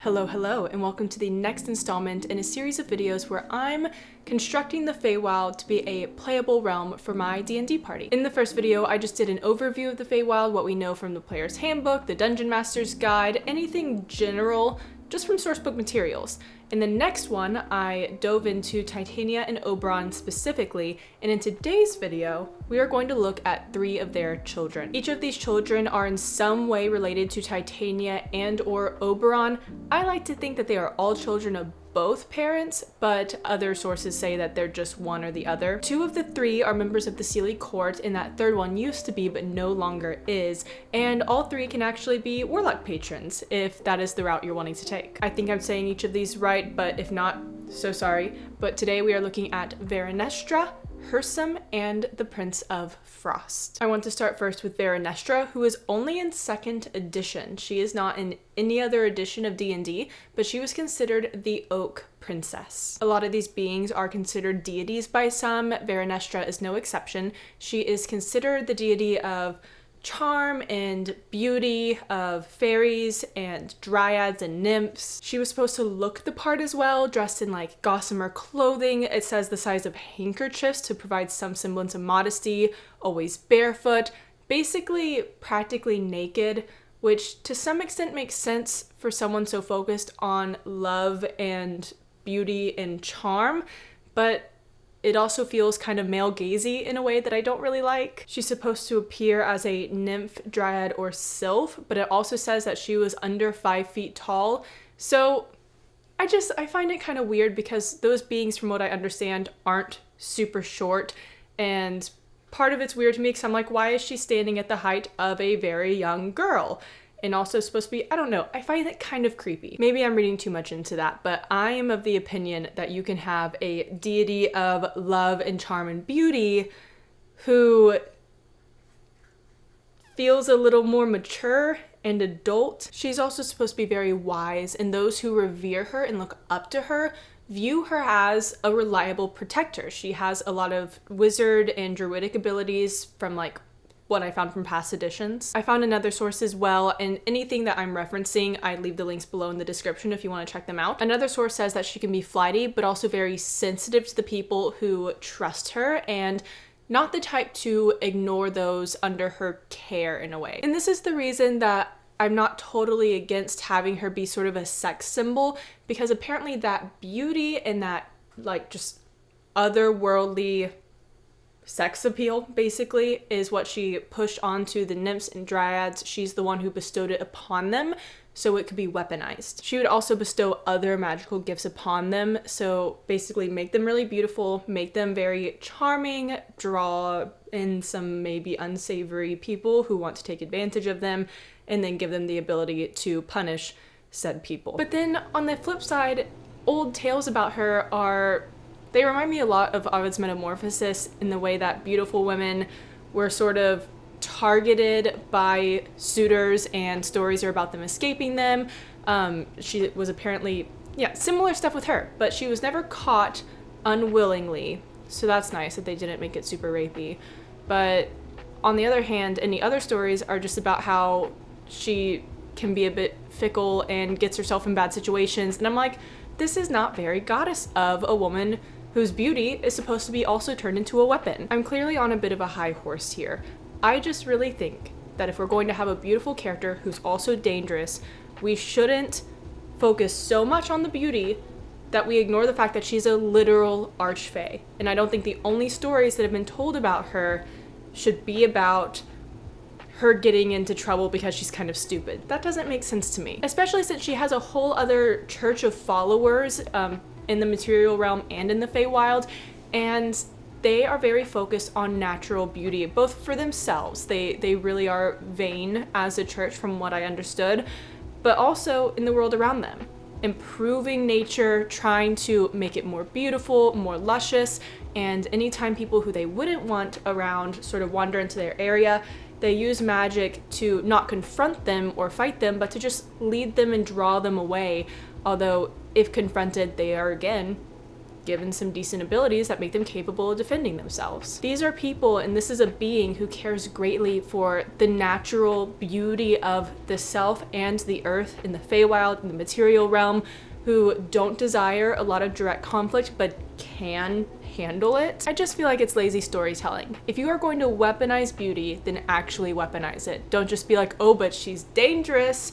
Hello, and welcome to the next installment in a series of videos where I'm constructing the Feywild to be a playable realm for my D&D party. In the first video, I just did an overview of the Feywild, what we know from the player's handbook, the Dungeon Master's Guide, anything general, just from sourcebook materials. In the next one, I dove into Titania and Oberon specifically, and in today's video, we are going to look at 3 of their children. Each of these children are in some way related to Titania and or Oberon. I like to think that they are all children of both parents, but other sources say that they're just one or the other. 2 of the 3 are members of the Sealy Court, and that third one used to be but no longer is, and all 3 can actually be warlock patrons if that is the route you're wanting to take. I think I'm saying each of these right, but if not, so sorry. But today we are looking at Varanestra, Hursum, and the Prince of Frost. I want to start first with Varanestra, who is only in 2nd edition. She is not in any other edition of D&D, but she was considered the Oak Princess. A lot of these beings are considered deities by some. Varanestra is no exception. She is considered the deity of charm and beauty, of fairies and dryads and nymphs. She was supposed to look the part as well, dressed in like gossamer clothing. It says the size of handkerchiefs to provide some semblance of modesty, always barefoot, basically practically naked, which to some extent makes sense for someone so focused on love and beauty and charm, but it also feels kind of male-gazy in a way that I don't really like. She's supposed to appear as a nymph, dryad, or sylph, but it also says that she was under 5 feet tall. So I find it kind of weird because those beings, from what I understand, aren't super short. And part of it's weird to me because I'm like, why is she standing at the height of a very young girl? And also supposed to be, I don't know, I find it kind of creepy. Maybe I'm reading too much into that, but I am of the opinion that you can have a deity of love and charm and beauty who feels a little more mature and adult. She's also supposed to be very wise, and those who revere her and look up to her view her as a reliable protector. She has a lot of wizard and druidic abilities from like what I found from past editions. I found another source as well, and anything that I'm referencing, I leave the links below in the description if you want to check them out. Another source says that she can be flighty, but also very sensitive to the people who trust her, and not the type to ignore those under her care in a way. And this is the reason that I'm not totally against having her be sort of a sex symbol, because apparently that beauty and that like just otherworldly sex appeal basically is what she pushed onto the nymphs and dryads. She's the one who bestowed it upon them so it could be weaponized. She would also bestow other magical gifts upon them, so basically make them really beautiful, make them very charming, draw in some maybe unsavory people who want to take advantage of them, and then give them the ability to punish said people. But then on the flip side, old tales about her they remind me a lot of Ovid's Metamorphosis in the way that beautiful women were sort of targeted by suitors and stories are about them escaping them. She was apparently, similar stuff with her, but she was never caught unwillingly. So that's nice that they didn't make it super rapey. But on the other hand, any other stories are just about how she can be a bit fickle and gets herself in bad situations. And I'm like, this is not very goddess of a woman whose beauty is supposed to be also turned into a weapon. I'm clearly on a bit of a high horse here. I just really think that if we're going to have a beautiful character who's also dangerous, we shouldn't focus so much on the beauty that we ignore the fact that she's a literal Archfey. And I don't think the only stories that have been told about her should be about her getting into trouble because she's kind of stupid. That doesn't make sense to me, especially since she has a whole other church of followers in the material realm and in the Feywild, and they are very focused on natural beauty, both for themselves. They really are vain as a church from what I understood, but also in the world around them. Improving nature, trying to make it more beautiful, more luscious, and anytime people who they wouldn't want around sort of wander into their area, they use magic to not confront them or fight them, but to just lead them and draw them away. Although, if confronted, they are again given some decent abilities that make them capable of defending themselves. These are people, and this is a being who cares greatly for the natural beauty of the self and the earth in the Feywild, in the material realm, who don't desire a lot of direct conflict but can handle it. I just feel like it's lazy storytelling. If you are going to weaponize beauty, then actually weaponize it. Don't just be like, oh, but she's dangerous,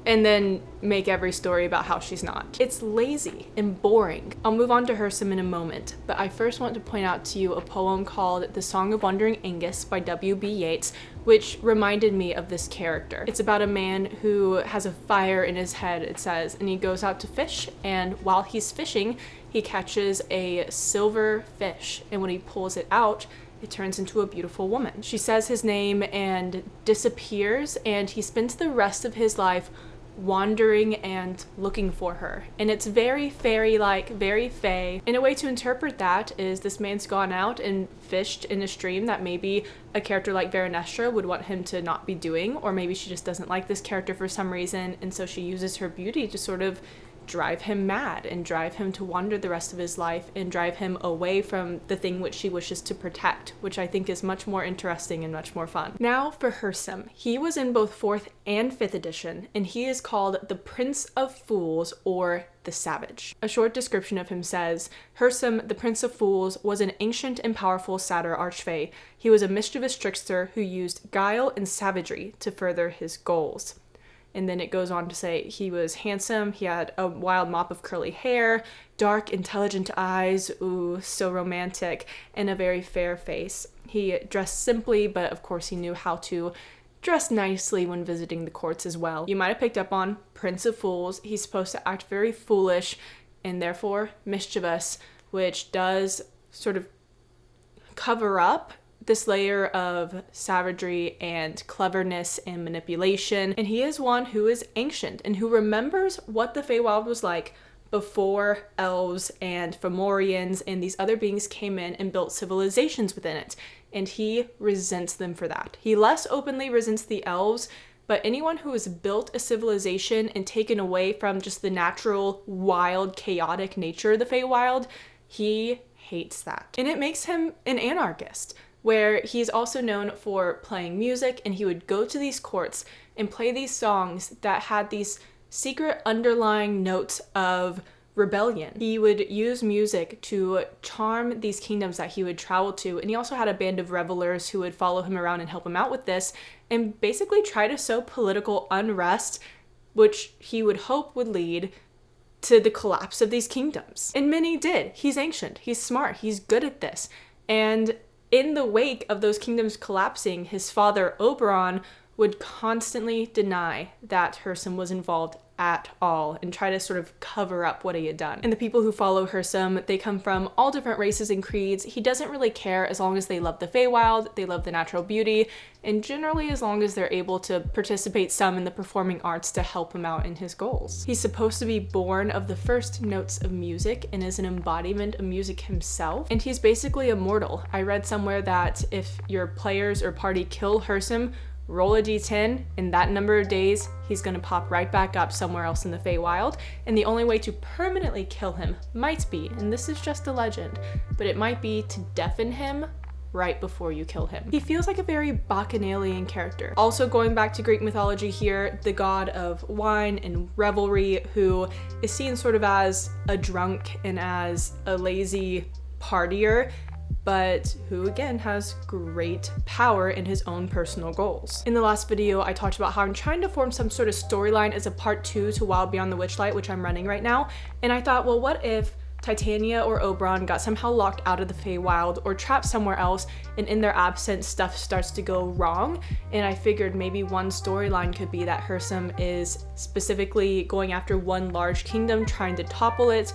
and then make every story about how she's not. It's lazy and boring. I'll move on to Hersom in a moment, but I first want to point out to you a poem called The Song of Wandering Aengus by W.B. Yeats, which reminded me of this character. It's about a man who has a fire in his head, it says, and he goes out to fish, and while he's fishing, he catches a silver fish, and when he pulls it out, it turns into a beautiful woman. She says his name and disappears, and he spends the rest of his life wandering and looking for her. And it's very fairy-like, very fey. And a way to interpret that is this man's gone out and fished in a stream that maybe a character like Varanestra would want him to not be doing, or maybe she just doesn't like this character for some reason, and so she uses her beauty to sort of drive him mad and drive him to wander the rest of his life and drive him away from the thing which she wishes to protect, which I think is much more interesting and much more fun. Now for Hersom. He was in both 4th and 5th edition, and he is called the Prince of Fools or the Savage. A short description of him says, Hersom, the Prince of Fools, was an ancient and powerful satyr Archfey. He was a mischievous trickster who used guile and savagery to further his goals. And then it goes on to say he was handsome, he had a wild mop of curly hair, dark, intelligent eyes, ooh, so romantic, and a very fair face. He dressed simply, but of course he knew how to dress nicely when visiting the courts as well. You might have picked up on Prince of Fools. He's supposed to act very foolish and therefore mischievous, which does sort of cover up this layer of savagery and cleverness and manipulation. And he is one who is ancient and who remembers what the Feywild was like before elves and Fomorians and these other beings came in and built civilizations within it. And he resents them for that. He less openly resents the elves, but anyone who has built a civilization and taken away from just the natural, wild, chaotic nature of the Feywild, he hates that. And it makes him an anarchist, where he's also known for playing music, and he would go to these courts and play these songs that had these secret underlying notes of rebellion. He would use music to charm these kingdoms that he would travel to, and he also had a band of revelers who would follow him around and help him out with this, and basically try to sow political unrest, which he would hope would lead to the collapse of these kingdoms. And many did. He's ancient, he's smart, he's good at this, and in the wake of those kingdoms collapsing, his father, Oberon, would constantly deny that Hersom was involved at all and try to sort of cover up what he had done. And the people who follow Hersom, they come from all different races and creeds. He doesn't really care as long as they love the Feywild, they love the natural beauty, and generally as long as they're able to participate some in the performing arts to help him out in his goals. He's supposed to be born of the first notes of music and is an embodiment of music himself, and he's basically immortal. I read somewhere that if your players or party kill Hersom, roll a d10, in that number of days, he's gonna pop right back up somewhere else in the Feywild, and the only way to permanently kill him might be, and this is just a legend, but it might be to deafen him right before you kill him. He feels like a very bacchanalian character. Also going back to Greek mythology here, the god of wine and revelry, who is seen sort of as a drunk and as a lazy partier, but who again has great power in his own personal goals. In the last video, I talked about how I'm trying to form some sort of storyline as a part 2 to Wild Beyond the Witchlight, which I'm running right now, and I thought, well, what if Titania or Oberon got somehow locked out of the Feywild or trapped somewhere else, and in their absence stuff starts to go wrong? And I figured maybe one storyline could be that Hersom is specifically going after one large kingdom, trying to topple it.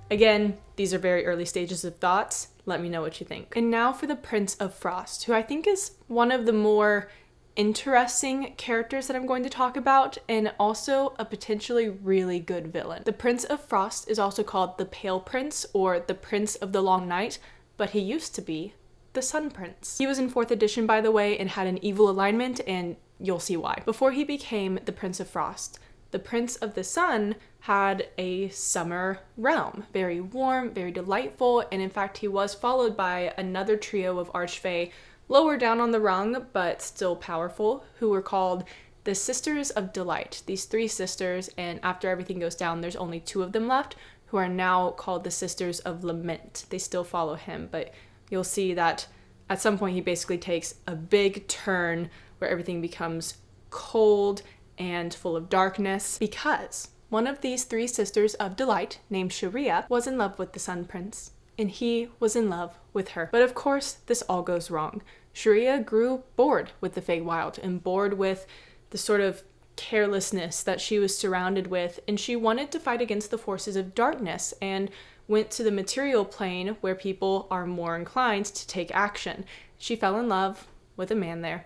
Again, these are very early stages of thoughts. Let me know what you think. And now for the Prince of Frost, who I think is one of the more interesting characters that I'm going to talk about, and also a potentially really good villain. The Prince of Frost is also called the Pale Prince or the Prince of the Long Night, but he used to be the Sun Prince. He was in 4th edition, by the way, and had an evil alignment, and you'll see why. Before he became the Prince of Frost, The Prince of the Sun had a summer realm, very warm, very delightful, and in fact he was followed by another trio of Archfey lower down on the rung, but still powerful, who were called the Sisters of Delight. These 3 sisters, and after everything goes down, there's only 2 of them left, who are now called the Sisters of Lament. They still follow him, but you'll see that at some point he basically takes a big turn where everything becomes cold and full of darkness, because one of these 3 Sisters of Delight, named Sharia, was in love with the Sun Prince, and he was in love with her. But of course, this all goes wrong. Sharia grew bored with the Feywild and bored with the sort of carelessness that she was surrounded with, and she wanted to fight against the forces of darkness and went to the material plane where people are more inclined to take action. She fell in love with a man there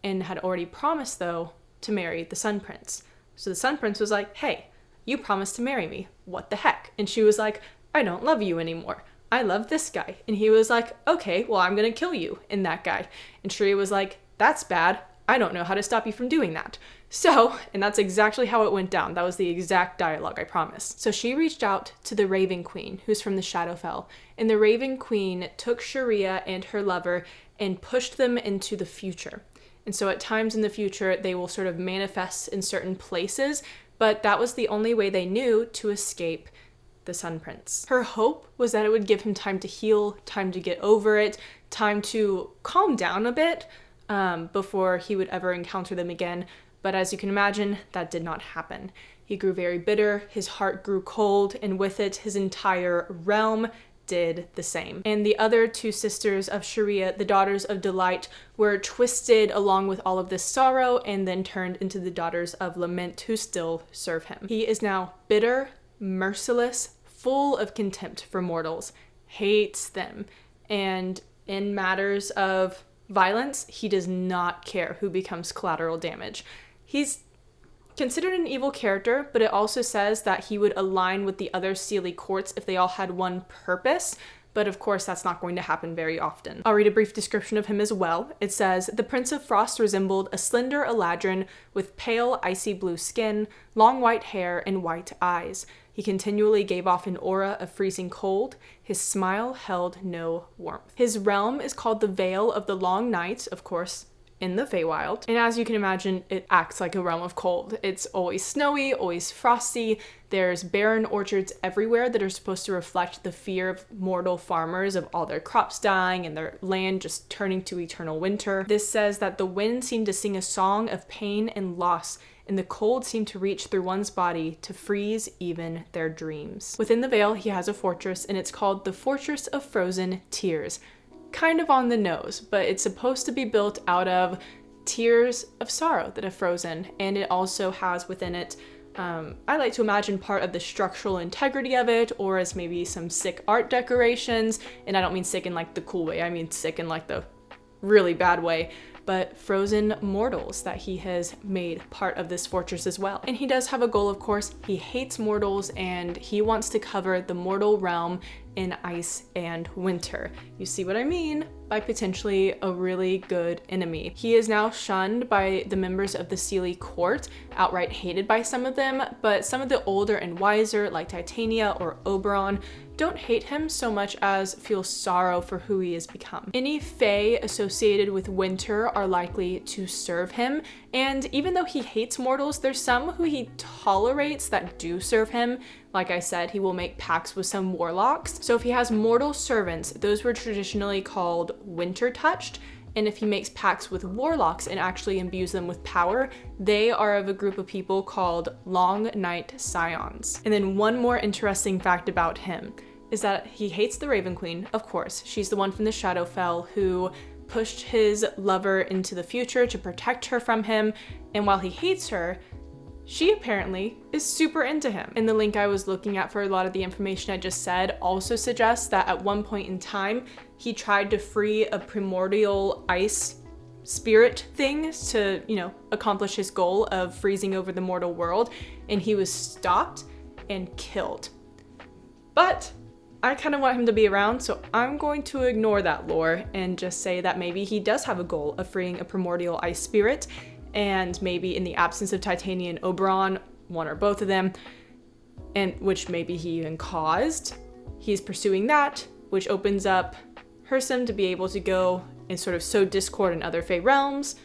and had already promised, though, to marry the Sun Prince. So the Sun Prince was like, hey, you promised to marry me. What the heck? And she was like, I don't love you anymore. I love this guy. And he was like, okay, well, I'm going to kill you and that guy. And Sharia was like, that's bad. I don't know how to stop you from doing that. So, and that's exactly how it went down. That was the exact dialogue, I promise. So she reached out to the Raven Queen, who's from the Shadowfell. And the Raven Queen took Sharia and her lover and pushed them into the future. And so at times in the future, they will sort of manifest in certain places, but that was the only way they knew to escape the Sun Prince. Her hope was that it would give him time to heal, time to get over it, time to calm down a bit before he would ever encounter them again. But as you can imagine, that did not happen. He grew very bitter, his heart grew cold, and with it, his entire realm did the same. And the other 2 sisters of Sharia, the Daughters of Delight, were twisted along with all of this sorrow and then turned into the Daughters of Lament, who still serve him. He is now bitter, merciless, full of contempt for mortals, hates them, and in matters of violence, he does not care who becomes collateral damage. He's considered an evil character, but it also says that he would align with the other Seelie courts if they all had one purpose, but of course that's not going to happen very often. I'll read a brief description of him as well. It says, the Prince of Frost resembled a slender Eladrin with pale, icy blue skin, long white hair, and white eyes. He continually gave off an aura of freezing cold. His smile held no warmth. His realm is called the Vale of the Long Night, of course, in the Feywild. And as you can imagine, it acts like a realm of cold. It's always snowy, always frosty. There's barren orchards everywhere that are supposed to reflect the fear of mortal farmers of all their crops dying and their land just turning to eternal winter. This says that the wind seemed to sing a song of pain and loss, and the cold seemed to reach through one's body to freeze even their dreams. Within the Vale, he has a fortress, and it's called the Fortress of Frozen Tears. Kind of on the nose, but it's supposed to be built out of tears of sorrow that have frozen, and it also has within it, I like to imagine part of the structural integrity of it, or as maybe some sick art decorations, and I don't mean sick in like the cool way, I mean sick in like the really bad way, but frozen mortals that he has made part of this fortress as well. And he does have a goal, of course. He hates mortals and he wants to cover the mortal realm in ice and winter. You see what I mean? By potentially a really good enemy. He is now shunned by the members of the Seelie court, outright hated by some of them, but some of the older and wiser, like Titania or Oberon, don't hate him so much as feel sorrow for who he has become. Any Fae associated with winter are likely to serve him, and even though he hates mortals, there's some who he tolerates that do serve him. Like I said, he will make pacts with some warlocks. So if he has mortal servants, those were traditionally called winter touched. And if he makes pacts with warlocks and actually imbues them with power, they are of a group of people called Long Night Scions. And then one more interesting fact about him is that he hates the Raven Queen, of course. She's the one from the Shadowfell who pushed his lover into the future to protect her from him. And while he hates her, she apparently is super into him. And the link I was looking at for a lot of the information I just said also suggests that at one point in time, he tried to free a primordial ice spirit thing to, accomplish his goal of freezing over the mortal world, and he was stopped and killed. But I kind of want him to be around, so I'm going to ignore that lore and just say that maybe he does have a goal of freeing a primordial ice spirit, and maybe in the absence of Titania and Oberon, one or both of them, and which maybe he even caused. He's pursuing that, which opens up Hursum to be able to go and sort of sow discord in other Fey realms.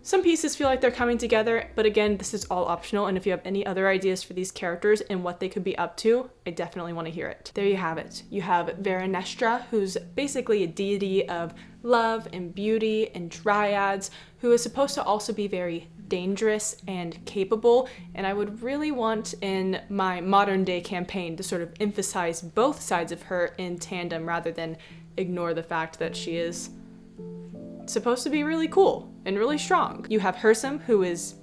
Some pieces feel like they're coming together, but again, this is all optional, and if you have any other ideas for these characters and what they could be up to, I definitely want to hear it. There you have it. You have Varanestra, who's basically a deity of love and beauty and dryads, who is supposed to also be very dangerous and capable, and I would really want in my modern day campaign to sort of emphasize both sides of her in tandem rather than ignore the fact that she is supposed to be really cool and really strong. You have Hursum, who is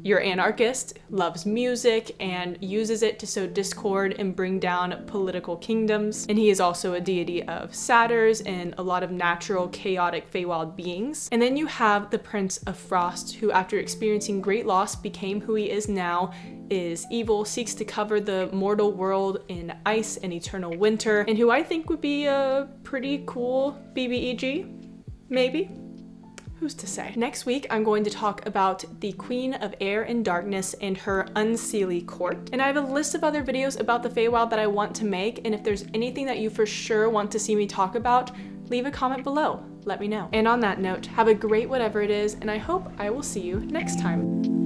your anarchist, loves music, and uses it to sow discord and bring down political kingdoms. And he is also a deity of satyrs and a lot of natural, chaotic Feywild beings. And then you have the Prince of Frost, who after experiencing great loss became who he is now, is evil, seeks to cover the mortal world in ice and eternal winter, and who I think would be a pretty cool BBEG, maybe? Who's to say? Next week, I'm going to talk about the Queen of Air and Darkness and her unseelie court. And I have a list of other videos about the Feywild that I want to make, and if there's anything that you for sure want to see me talk about, leave a comment below. Let me know. And on that note, have a great whatever it is, and I hope I will see you next time.